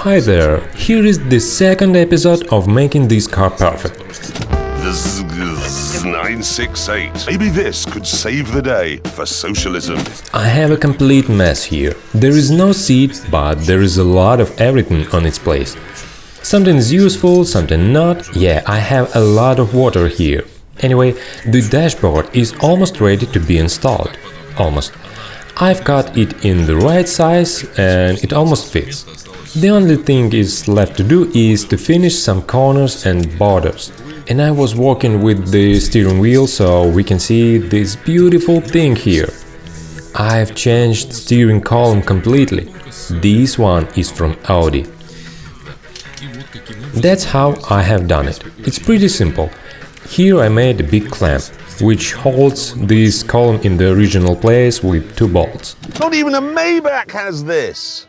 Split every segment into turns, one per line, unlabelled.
Hi there, here is the second episode of making this car perfect.
The 968. Maybe this could save the day for socialism.
I have a complete mess here. There is no seat, but there is a lot of everything on its place. Something is useful, something not. Yeah, I have a lot of water here. Anyway, the dashboard is almost ready to be installed. Almost. I've cut it in the right size and it almost fits. The only thing is left to do is to finish some corners and borders. And I was working with the steering wheel so we can see this beautiful thing here. I've changed steering column completely. This one is from Audi. That's how I have done it. It's pretty simple. Here I made a big clamp, which holds this column in the original place with two bolts.
Not even a Maybach has this.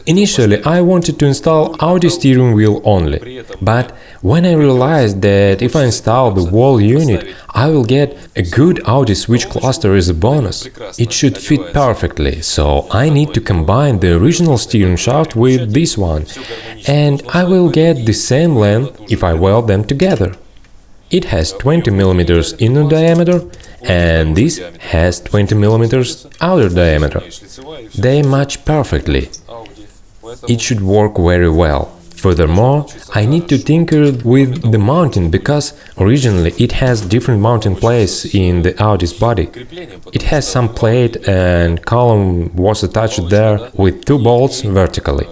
Initially, I wanted to install Audi steering wheel only, but when I realized that if I install the whole unit, I will get a good Audi switch cluster as a bonus. It should fit perfectly, so I need to combine the original steering shaft with this one, and I will get the same length if I weld them together. It has 20 mm inner diameter, and this has 20 mm outer diameter. They match perfectly. It should work very well. Furthermore, I need to tinker with the mounting because originally it has different mounting plates in the Audi's body. It has some plate and column was attached there with two bolts vertically.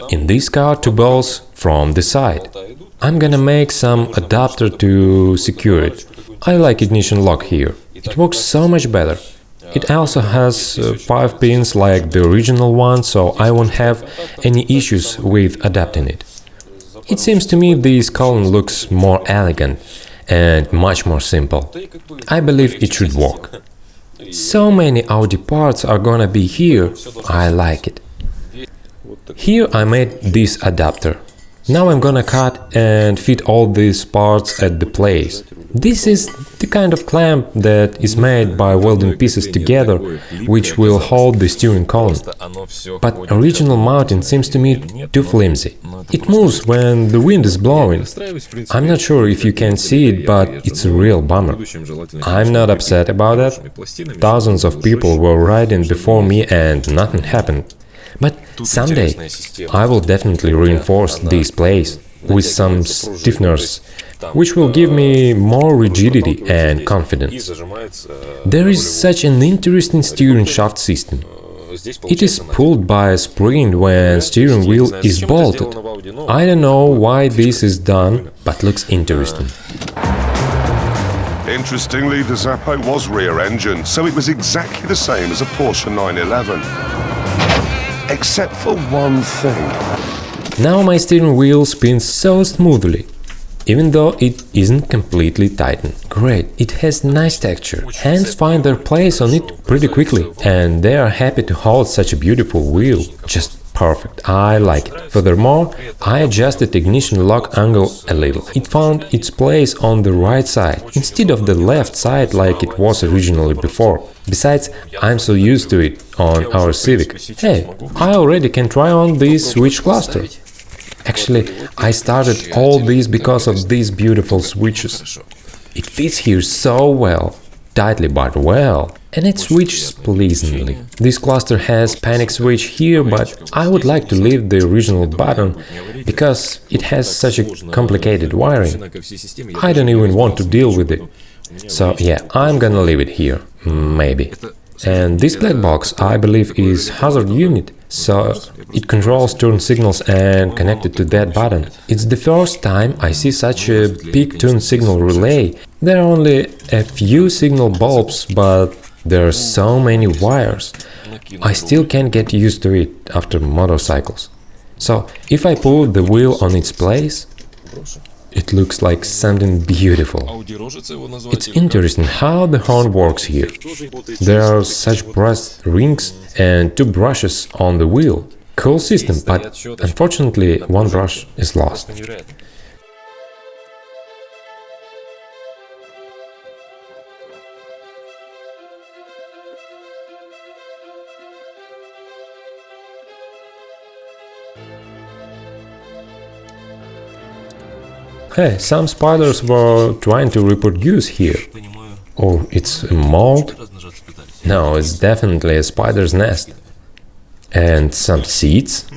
In this car, two bolts from the side. I'm gonna make some adapter to secure it. I like ignition lock here. It works so much better. It also has 5 pins like the original one, so I won't have any issues with adapting it. It seems to me this column looks more elegant and much more simple. I believe it should work. So many Audi parts are gonna be here, I like it. Here I made this adapter. Now I'm gonna cut and fit all these parts at the place. This is the kind of clamp that is made by welding pieces together, which will hold the steering column. But original mounting seems to me too flimsy. It moves when the wind is blowing. I'm not sure if you can see it, but it's a real bummer. I'm not upset about that. Thousands of people were riding before me and nothing happened. But someday I will definitely reinforce this place with some stiffeners, which will give me more rigidity and confidence. There is such an interesting steering shaft system. It is pulled by a spring when steering wheel is bolted. I don't know why this is done, but looks interesting.
Interestingly, the Zappo was rear-engined, so it was exactly the same as a Porsche 911. Except for one thing.
Now my steering wheel spins so smoothly, even though it isn't completely tightened. Great, it has nice texture. Hands find their place on it pretty quickly, and they are happy to hold such a beautiful wheel. Just perfect, I like it. Furthermore, I adjusted ignition lock angle a little. It found its place on the right side, instead of the left side like it was originally before. Besides, I'm so used to it on our Civic. Hey, I already can try on this switch cluster. Actually, I started all this because of these beautiful switches. It fits here so well, tightly but well, and it switches pleasantly. This cluster has panic switch here, but I would like to leave the original button because it has such a complicated wiring. I don't even want to deal with it. So yeah, I'm gonna leave it here, maybe. And this black box, I believe, is hazard unit, so it controls turn signals and connected to that button. It's the first time I see such a big turn signal relay. There are only a few signal bulbs, but there are so many wires. I still can't get used to it after motorcycles. So if I put the wheel on its place, it looks like something beautiful. It's interesting how the horn works here. There are such brass rings and two brushes on the wheel. Cool system, but unfortunately one brush is lost. Hey, some spiders were trying to reproduce here. Or it's a mold? No, it's definitely a spider's nest. And some seeds?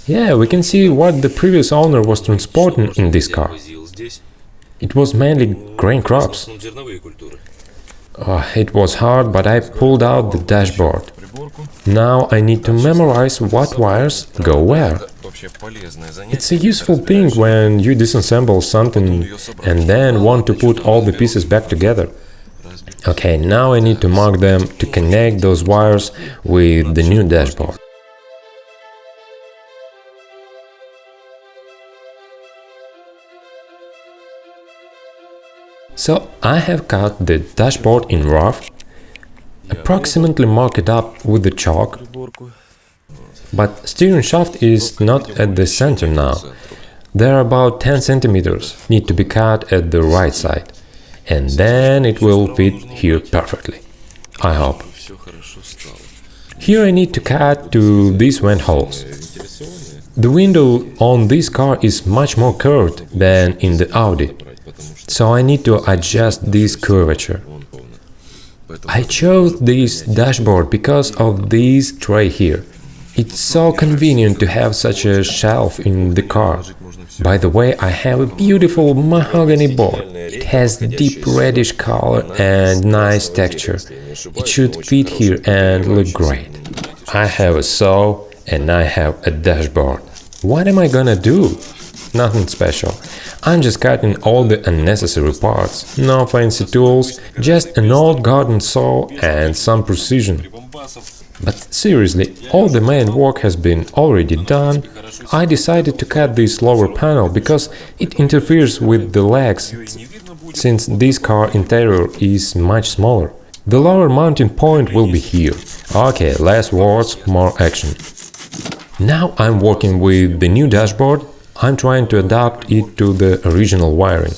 Yeah, we can see what the previous owner was transporting in this car. It was mainly grain crops. It was hard, but I pulled out the dashboard. Now I need to memorize what wires go where. It's a useful thing when you disassemble something and then want to put all the pieces back together. Okay, now I need to mark them to connect those wires with the new dashboard. So I have cut the dashboard in rough, approximately mark it up with the chalk, but steering shaft is not at the center now. There are about 10 centimeters need to be cut at the right side, and then it will fit here perfectly, I hope. Here I need to cut to these vent holes. The window on this car is much more curved than in the Audi, so I need to adjust this curvature. I chose this dashboard because of this tray here. It's so convenient to have such a shelf in the car. By the way, I have a beautiful mahogany board. It has deep reddish color and nice texture. It should fit here and look great. I have a saw and I have a dashboard. What am I gonna do? Nothing special. I'm just cutting all the unnecessary parts. No fancy tools, just an old garden saw and some precision. But seriously, all the main work has been already done. I decided to cut this lower panel because it interferes with the legs, since this car interior is much smaller. The lower mounting point will be here. Okay, less words, more action. Now I'm working with the new dashboard. I'm trying to adapt it to the original wiring.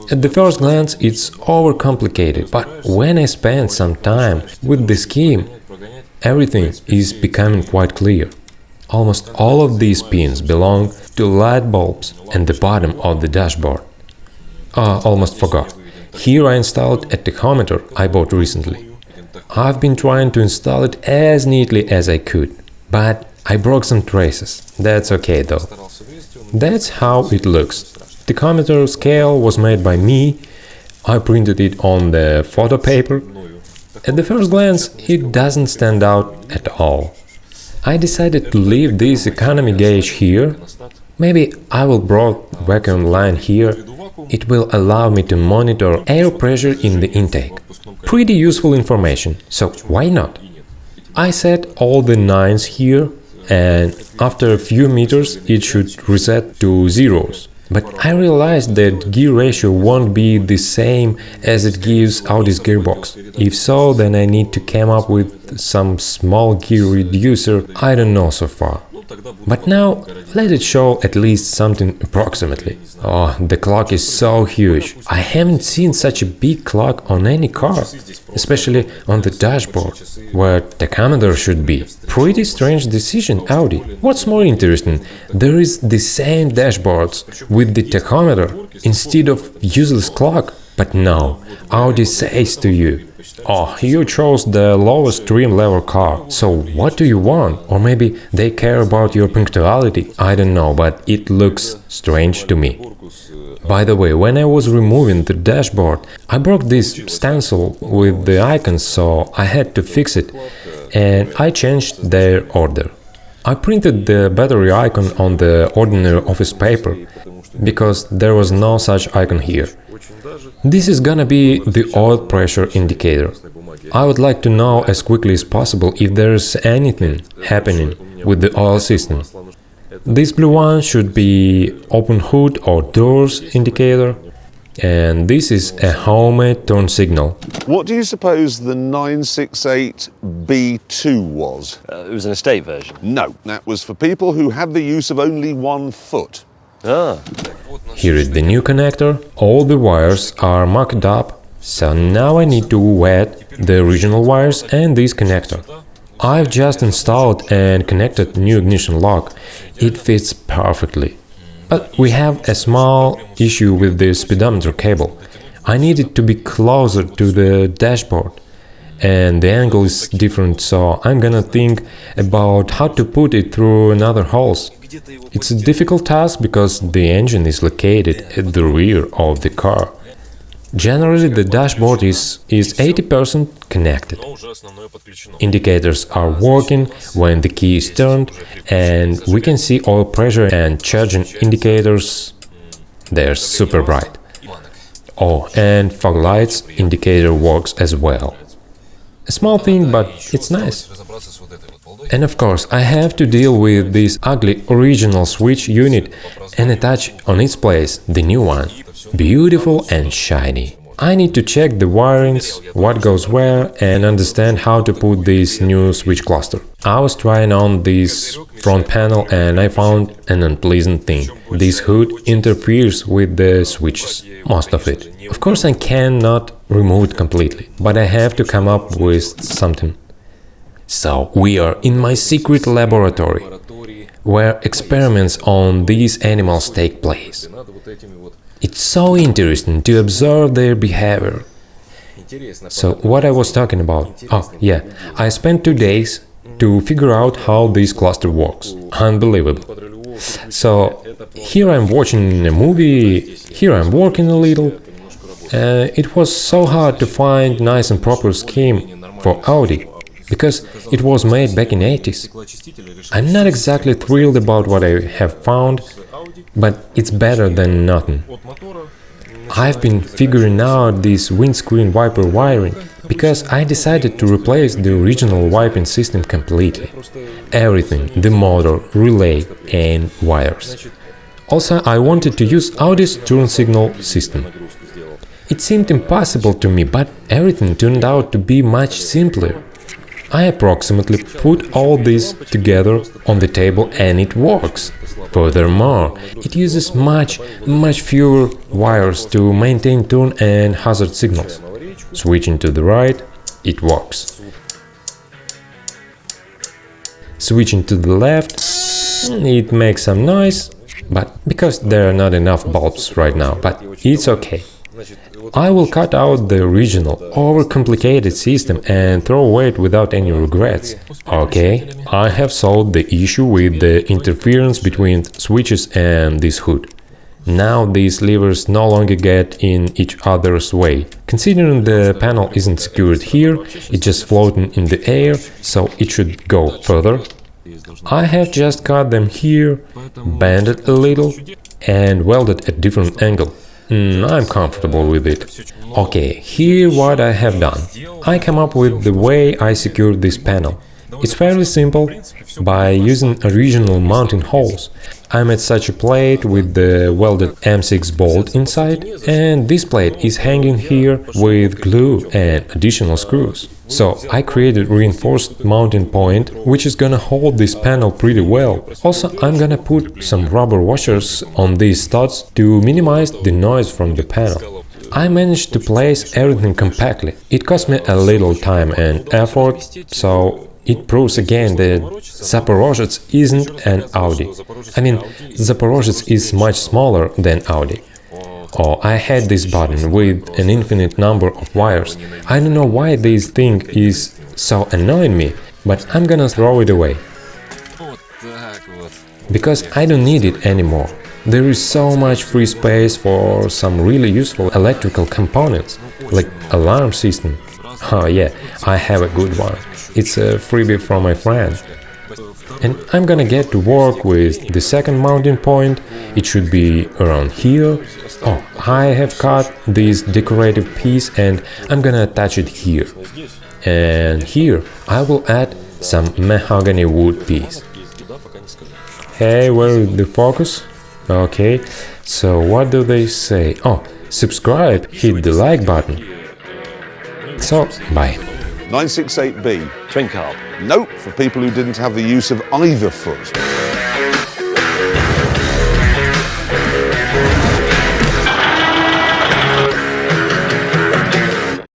At the first glance it's overcomplicated, but when I spend some time with the scheme, everything is becoming quite clear. Almost all of these pins belong to light bulbs and the bottom of the dashboard. Almost forgot. Here I installed a tachometer I bought recently. I've been trying to install it as neatly as I could, but I broke some traces. That's okay though. That's how it looks. Tachometer scale was made by me. I printed it on the photo paper. At the first glance, it doesn't stand out at all. I decided to leave this economy gauge here. Maybe I will broad vacuum line here. It will allow me to monitor air pressure in the intake. Pretty useful information, so why not? I set all the 9s here, and after a few meters it should reset to zeros. But I realized that gear ratio won't be the same as it gives Audi's gearbox. If so, then I need to come up with some small gear reducer, I don't know so far. But now, let it show at least something approximately. Oh, the clock is so huge. I haven't seen such a big clock on any car, especially on the dashboard, where tachometer should be. Pretty strange decision, Audi. What's more interesting, there is the same dashboards with the tachometer instead of useless clock. But no, Audi says to you, oh, you chose the lowest trim level car, so what do you want? Or maybe they care about your punctuality, I don't know, but it looks strange to me. By the way, when I was removing the dashboard, I broke this stencil with the icons, so I had to fix it, and I changed their order. I printed the battery icon on the ordinary office paper, because there was no such icon here. This is gonna be the oil pressure indicator. I would like to know as quickly as possible if there's anything happening with the oil system. This blue one should be open hood or doors indicator, and this is a homemade turn signal.
What do you suppose the 968B2 was?
It was an estate version.
No, that was for people who had the use of only one foot.
Ah.
Here is the new connector. All the wires are marked up, so now I need to wet the original wires and this connector. I've just installed and connected new ignition lock. It fits perfectly. But we have a small issue with the speedometer cable. I need it to be closer to the dashboard, and the angle is different, so I'm gonna think about how to put it through another holes. It's a difficult task because the engine is located at the rear of the car. Generally, the dashboard is 80% connected. Indicators are working when the key is turned, and we can see oil pressure and charging indicators. They're super bright. Oh, and fog lights indicator works as well. A small thing, but it's nice. And of course, I have to deal with this ugly original switch unit and attach on its place the new one. Beautiful and shiny. I need to check the wirings, what goes where, and understand how to put this new switch cluster. I was trying on this front panel and I found an unpleasant thing. This hood interferes with the switches, most of it. Of course, I cannot remove it completely, but I have to come up with something. So, we are in my secret laboratory, where experiments on these animals take place. It's so interesting to observe their behavior. So, what I was talking about? Oh, yeah, I spent 2 days to figure out how this cluster works. Unbelievable. So, here I'm watching a movie, here I'm working a little. It was so hard to find nice and proper scheme for Audi, because it was made back in 80s. I'm not exactly thrilled about what I have found, but it's better than nothing. I've been figuring out this windscreen wiper wiring, because I decided to replace the original wiping system completely. Everything, the motor, relay and wires. Also, I wanted to use Audi's turn signal system. It seemed impossible to me, but everything turned out to be much simpler. I approximately put all this together on the table and it works. Furthermore, it uses much fewer wires to maintain turn and hazard signals. Switching to the right, it works. Switching to the left, it makes some noise, but because there are not enough bulbs right now, but it's okay. I will cut out the original, overcomplicated system and throw away it without any regrets. Okay, I have solved the issue with the interference between switches and this hood. Now these levers no longer get in each other's way. Considering the panel isn't secured here, it's just floating in the air, so it should go further. I have just cut them here, bent it a little and welded at different angle. I'm comfortable with it. Okay, here what I have done. I come up with the way I secured this panel. It's fairly simple, by using original mounting holes. I made such a plate with the welded M6 bolt inside, and this plate is hanging here with glue and additional screws. So I created reinforced mounting point, which is gonna hold this panel pretty well. Also, I'm gonna put some rubber washers on these studs to minimize the noise from the panel. I managed to place everything compactly. It cost me a little time and effort, so it proves again that Zaporoszets isn't an Audi. I mean, Zaporoszets is much smaller than Audi. Oh, I had this button with an infinite number of wires. I don't know why this thing is so annoying me, but I'm gonna throw it away. Because I don't need it anymore. There is so much free space for some really useful electrical components, like alarm system. Oh yeah, I have a good one. It's a freebie from my friend. And I'm gonna get to work with the second mounting point. It should be around here. Oh, I have cut this decorative piece and I'm gonna attach it here. And here I will add some mahogany wood piece. Hey, where is the focus? Okay, so what do they say? Oh, subscribe, hit the like button. So, bye.
968B.
Twin carb.
Nope, for people who didn't have the use of either foot.